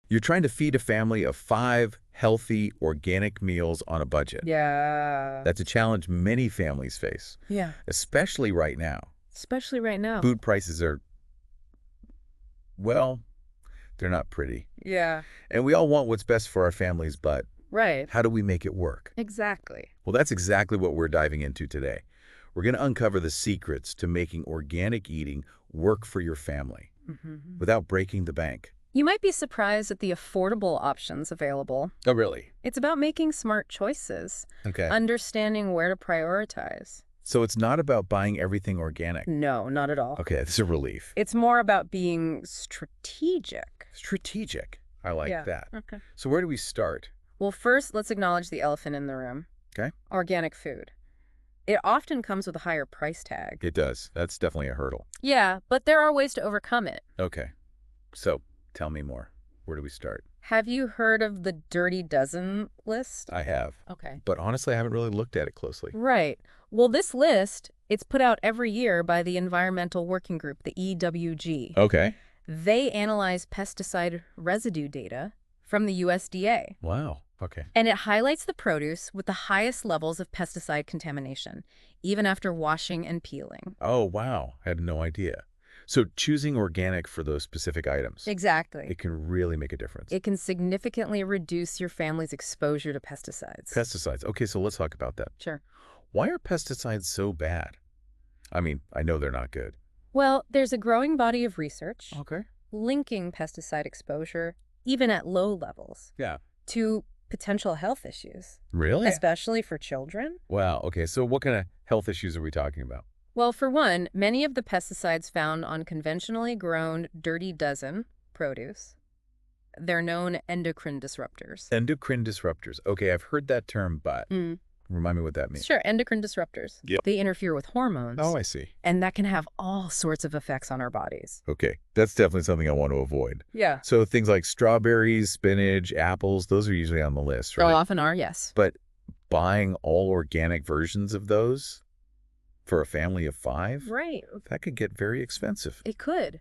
You're trying to feed a family of 5 healthy, organic meals on a budget. Yeah. That's a challenge many families face, Yeah. especially right now. Especially right now. Food prices are, well, they're not pretty. Yeah. And we all want what's best for our families, but Right. how do we make it work? Exactly. Well, that's exactly what we're diving into today. We're going to uncover the secrets to making organic eating work for your family without breaking the bank. You might be surprised at the affordable options available. Oh, really? It's about making smart choices, Okay. understanding where to prioritize. So it's not about buying everything organic. No, not at all. Okay, that's a relief. It's more about being strategic. Strategic. I like that. Okay. So where do we start? Well, first, let's acknowledge the elephant in the room. Okay. Organic food. It often comes with a higher price tag. It does. That's definitely a hurdle. Yeah, but there are ways to overcome it. Okay. So tell me more. Where do we start? Have you heard of the Dirty Dozen list? I have. Okay. But honestly, I haven't really looked at it closely. Right. Well, this list, it's put out every year by the Environmental Working Group, the EWG. Okay. They analyze pesticide residue data from the USDA. Wow. Okay. And it highlights the produce with the highest levels of pesticide contamination, even after washing and peeling. Oh, wow. I had no idea. So choosing organic for those specific items, Exactly. it can really make a difference. It can significantly reduce your family's exposure to pesticides. Pesticides. Okay, so let's talk about that. Sure. Why are pesticides so bad? I mean, I know they're not good. Well, there's a growing body of research Okay. linking pesticide exposure, even at low levels, Yeah. to potential health issues, Really? especially for children. Wow. Okay, so what kind of health issues are we talking about? Well, for one, many of the pesticides found on conventionally grown Dirty Dozen produce, they're known endocrine disruptors. Endocrine disruptors. Okay, I've heard that term, but remind me what that means. Sure, endocrine disruptors. Yep. They interfere with hormones. Oh, I see. And that can have all sorts of effects on our bodies. Okay, that's definitely something I want to avoid. Yeah. So things like strawberries, spinach, apples, those are usually on the list, They right? often are, yes. But buying all organic versions of those for a family of 5, Right. that could get very expensive. It could.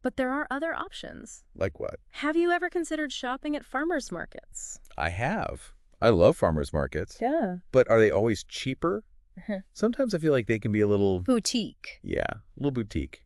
But there are other options. Like what? Have you ever considered shopping at farmers markets? I have. I love farmers markets. Yeah. But are they always cheaper? Sometimes I feel like they can be a little, Boutique. yeah, a little boutique.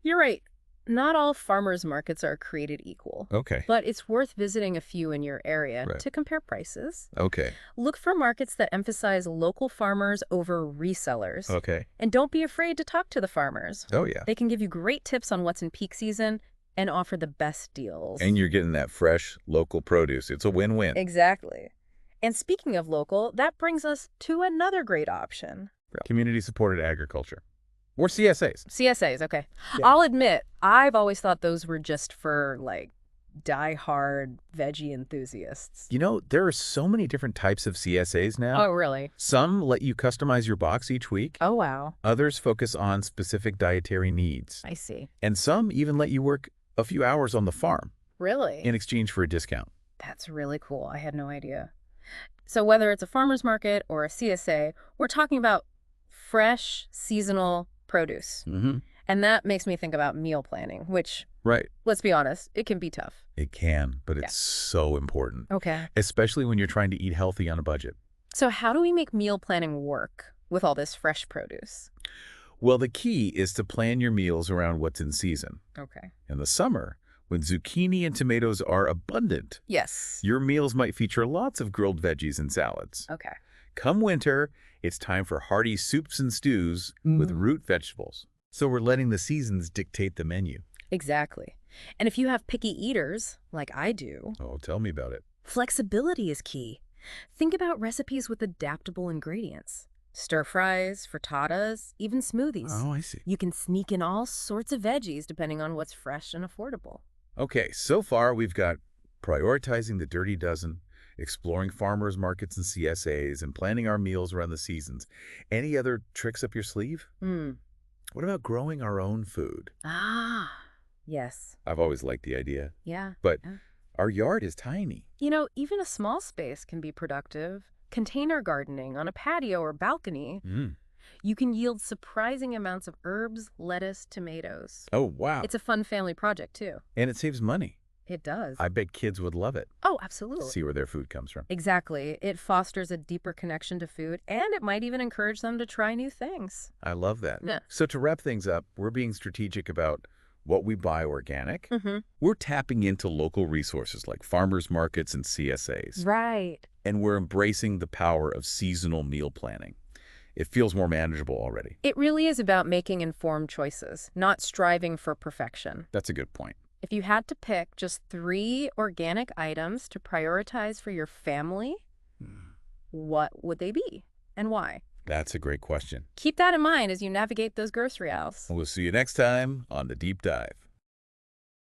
You're right. Not all farmers markets are created equal. Okay. But it's worth visiting a few in your area Right. to compare prices. Okay. Look for markets that emphasize local farmers over resellers. Okay. And don't be afraid to talk to the farmers. Oh, yeah. They can give you great tips on what's in peak season and offer the best deals. And you're getting that fresh, local produce. It's a win-win. Exactly. And speaking of local, that brings us to another great option. Community-supported agriculture. Or CSAs. CSAs, okay. Yeah. I'll admit, I've always thought those were just for, like, die-hard veggie enthusiasts. You know, there are so many different types of CSAs now. Oh, really? Some let you customize your box each week. Oh, wow. Others focus on specific dietary needs. I see. And some even let you work a few hours on the farm Really? in exchange for a discount. That's really cool. I had no idea. So whether it's a farmer's market or a CSA, we're talking about fresh, seasonal produce. Mm-hmm. And that makes me think about meal planning, which, Right. let's be honest, it can be tough. It can, but it's so important, Okay. especially when you're trying to eat healthy on a budget. So how do we make meal planning work with all this fresh produce? Well, the key is to plan your meals around what's in season. Okay. In the summer, when zucchini and tomatoes are abundant, Yes. your meals might feature lots of grilled veggies and salads. Okay. Come winter, it's time for hearty soups and stews with root vegetables. So we're letting the seasons dictate the menu. Exactly. And if you have picky eaters, like I do, Oh, tell me about it. flexibility is key. Think about recipes with adaptable ingredients. Stir fries, frittatas, even smoothies. Oh, I see. You can sneak in all sorts of veggies depending on what's fresh and affordable. Okay, so far we've got prioritizing the Dirty Dozen, exploring farmers markets and CSAs, and planning our meals around the seasons. Any other tricks up your sleeve? What about growing our own food? Ah, yes. I've always liked the idea, Yeah. but Yeah. our yard is tiny. You know, even a small space can be productive. Container gardening on a patio or balcony, you can yield surprising amounts of herbs, lettuce, tomatoes. Oh, wow. It's a fun family project, too. And it saves money. It does. I bet kids would love it. Oh, absolutely. See where their food comes from. Exactly. It fosters a deeper connection to food, and it might even encourage them to try new things. I love that. Yeah. So to wrap things up, we're being strategic about what we buy organic. Mm-hmm. We're tapping into local resources like farmers markets and CSAs. Right. And we're embracing the power of seasonal meal planning. It feels more manageable already. It really is about making informed choices, not striving for perfection. That's a good point. If you had to pick just 3 organic items to prioritize for your family, what would they be and why? That's a great question. Keep that in mind as you navigate those grocery aisles. We'll see you next time on The Deep Dive.